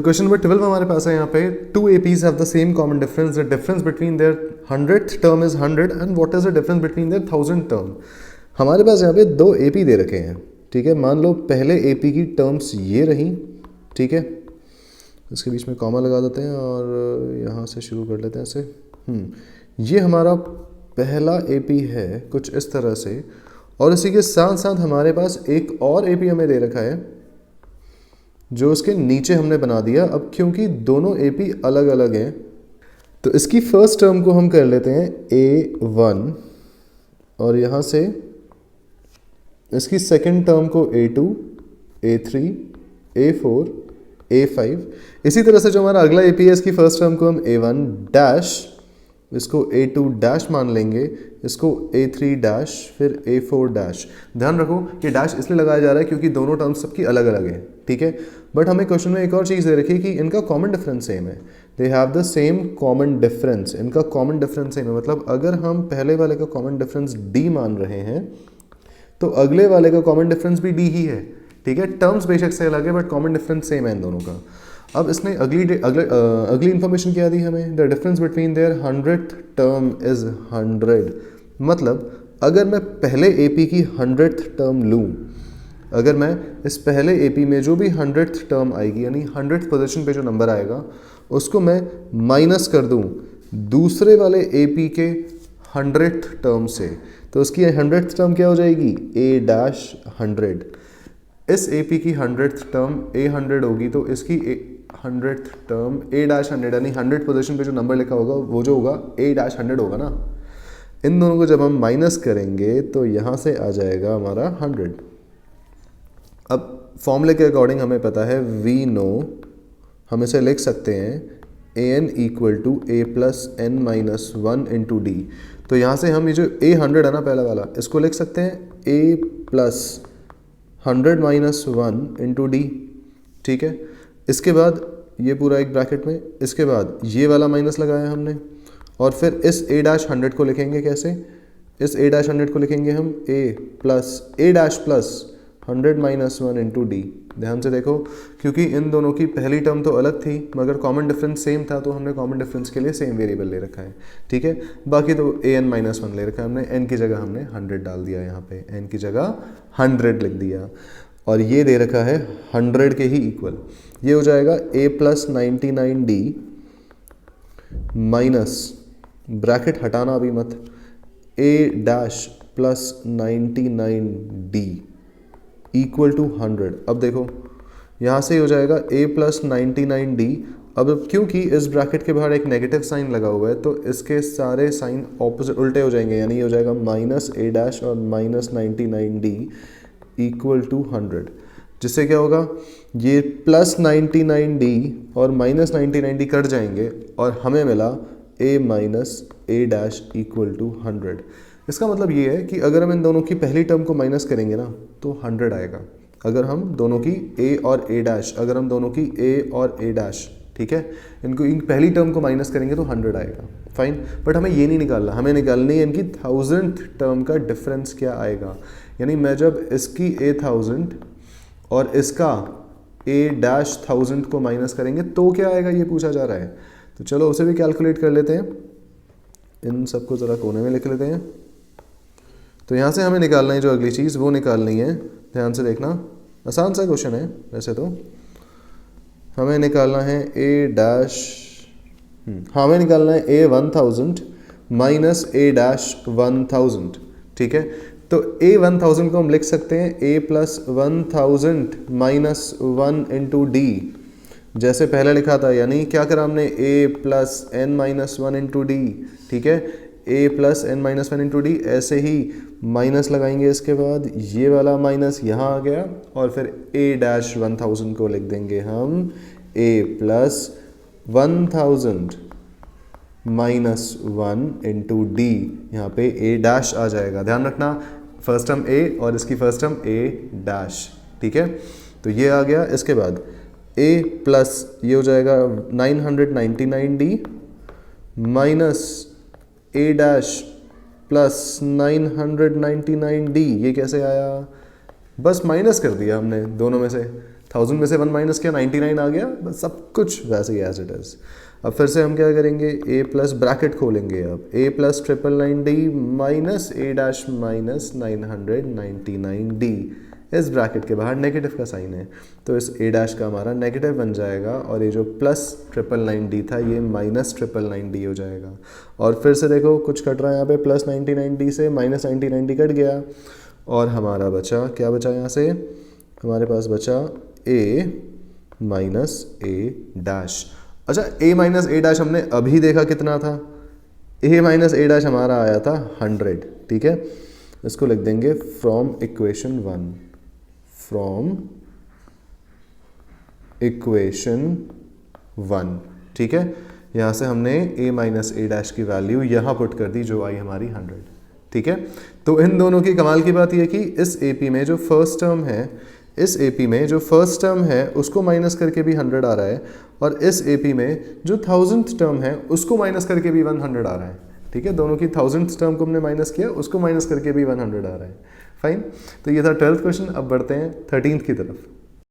Question number 12 हमारे पास है यहाँ पे two APs have the same common difference, the difference between their 100th term is 100 and what is the difference between their 1000 term. हमारे पास यहाँ पे दो एपी दे रखे हैं, ठीक है। मान लो पहले एपी की टर्म्स ये रही, ठीक है, इसके बीच में कॉमा लगा देते हैं और यहाँ से शुरू कर लेते हैं ऐसे। ये हमारा पहला एपी है कुछ इस तरह से, और इसी के साथ साथ हमारे पास एक और एपी हमें दे रखा है जो उसके नीचे हमने बना दिया। अब क्योंकि दोनों एपी अलग अलग हैं तो इसकी फर्स्ट टर्म को हम कर लेते हैं A1 और यहाँ से इसकी सेकंड टर्म को A2, A3, A4, A5। इसी तरह से जो हमारा अगला एपी है इसकी फर्स्ट टर्म को हम A1 डैश, इसको A2 डैश मान लेंगे, इसको A3 डैश, फिर A4 डैश। ध्यान रखो कि डैश इसलिए लगाया जा रहा है क्योंकि दोनों टर्म्स सबकी अलग अलग है, ठीक है। बट हमें क्वेश्चन में एक और चीज़ दे रखी है कि इनका कॉमन डिफरेंस सेम है, they have the same common difference. इनका कॉमन डिफरेंस सेम है, मतलब अगर हम पहले वाले का कॉमन डिफरेंस D मान रहे हैं तो अगले वाले का कॉमन डिफरेंस भी D ही है, ठीक है। टर्म्स बेशक से अलग है बट कॉमन डिफरेंस सेम है इन दोनों का। अब इसने अगली इंफॉर्मेशन क्या दी हमें, the difference between their 100th term is 100। मतलब अगर मैं पहले एपी की 100th टर्म लूँ, अगर मैं इस पहले एपी में जो भी 100th टर्म आएगी यानी 100th पोजीशन पे जो नंबर आएगा उसको मैं माइनस कर दूँ दूसरे वाले एपी के 100th टर्म से, तो उसकी 100th टर्म क्या हो जाएगी A-100। इस एपी की 100th टर्म A100 होगी तो इसकी 100th टर्म A-100 यानी 100 पोजीशन पे जो नंबर लिखा होगा वो जो होगा A-100 होगा ना। इन दोनों को जब हम माइनस करेंगे तो यहाँ से आ जाएगा हमारा 100। अब फॉर्मूले के अकॉर्डिंग हमें पता है वी नो, हम इसे लिख सकते हैं an equal to A plus n minus 1 into D. तो यहाँ से हम ये जो A100 है ना पहला वाला, इसको लिख सकते हैं A plus 100 minus 1 into D, ठीक है। इसके बाद ये पूरा एक ब्रैकेट में, इसके बाद ये वाला माइनस लगाया हमने और फिर इस A-100 को लिखेंगे कैसे, इस A-100 को लिखेंगे हम A plus 100 minus 1 into D. ध्यान से देखो क्योंकि इन दोनों की पहली टर्म तो अलग थी मगर कॉमन डिफरेंस सेम था तो हमने कॉमन डिफरेंस के लिए सेम वेरिएबल ले रखा है, ठीक है। बाकी तो an माइनस 1 ले रखा है हमने, n की जगह हमने 100 डाल दिया, यहाँ पे n की जगह 100 लिख दिया और ये दे रखा है 100 के ही इक्वल। ये हो जाएगा A plus 99D minus, bracket हटाना अभी मत, A dash plus 99D equal to 100। अब देखो यहाँ से हो जाएगा A प्लस 99D। अब क्योंकि इस ब्रैकेट के बाहर एक नेगेटिव साइन लगा हुआ है तो इसके सारे साइन ऑपोजिट उल्टे हो जाएंगे, यानी ये हो जाएगा माइनस A डैश और माइनस 99D इक्वल टू 100, जिससे क्या होगा ये प्लस 99D और माइनस 99D कट जाएंगे और हमें मिला A minus A dash equal to 100। इसका मतलब ये है कि अगर हम इन दोनों की पहली टर्म को माइनस करेंगे ना तो 100 आएगा। अगर हम दोनों की A और A डैश, अगर हम दोनों की A और A डैश, ठीक है, इनको इन पहली टर्म को माइनस करेंगे तो 100 आएगा, फाइन। बट हमें ये नहीं निकालना, हमें निकालनी है इनकी 1000th टर्म का डिफरेंस क्या आएगा। यानी मैं जब इसकी A1000 और इसका A डैश 1000 को माइनस करेंगे तो क्या आएगा ये पूछा जा रहा है। तो चलो उसे भी कैलकुलेट कर लेते हैं, इन सबको ज़रा कोने में लिख लेते हैं। तो यहाँ से हमें निकालना है जो अगली चीज़ वो निकालनी है, ध्यान से देखना, आसान सा क्वेश्चन है वैसे तो। हमें निकालना है A डैश, हमें निकालना है A1000 माइनस A डैश 1000, ठीक है। तो A1000 को हम लिख सकते हैं A plus 1000 minus 1 into D, जैसे पहले लिखा था, यानी क्या करा हमने A plus n minus 1 into D, ठीक है। A plus n minus 1 into D, ऐसे ही माइनस लगाएंगे, इसके बाद ये वाला माइनस यहाँ आ गया और फिर A डैश 1000 को लिख देंगे हम A plus 1000 minus 1 into D, यहाँ पे A डैश आ जाएगा। ध्यान रखना फर्स्ट टर्म A और इसकी फर्स्ट टर्म A डैश, ठीक है। तो ये आ गया, इसके बाद A प्लस ये हो जाएगा 999D minus A dash plus 999D। ये कैसे आया, बस माइनस कर दिया हमने दोनों में से, 1000 में से 1 माइनस किया 99 आ गया, बस सब कुछ वैसे ही एज इट इज़। अब फिर से हम क्या करेंगे, ए प्लस ब्रैकेट खोलेंगे, अब ए प्लस 999D माइनस ए डैश माइनस 999D, इस ब्रैकेट के बाहर नेगेटिव का साइन है तो इस ए डैश का हमारा नेगेटिव बन जाएगा, और ये जो प्लस 999D था ये माइनस 999D हो जाएगा। और फिर से देखो कुछ कट रहा है यहाँ पे, प्लस 99D से माइनस 99D कट गया, और हमारा बचा, क्या बचा यहाँ से, हमारे पास बचा a माइनस ए डैश। अच्छा a माइनस ए डैश हमने अभी देखा कितना था, a माइनस ए डैश हमारा आया था 100, ठीक है। इसको लिख देंगे फ्रॉम इक्वेशन 1, फ्रॉम इक्वेशन 1, ठीक है। यहाँ से हमने a माइनस ए डैश की वैल्यू यहाँ पुट कर दी जो आई हमारी 100, ठीक है। तो इन दोनों की कमाल की बात यह कि इस AP में जो फर्स्ट टर्म है, इस AP में जो फर्स्ट टर्म है उसको माइनस करके भी 100 आ रहा है, और इस AP में जो 1000th टर्म है उसको माइनस करके भी 100 आ रहा है, ठीक है। दोनों की 1000th टर्म को हमने माइनस किया, उसको माइनस करके भी 100 आ रहा है। फाइन, तो ये था 12th क्वेश्चन। अब बढ़ते हैं 13th की तरफ।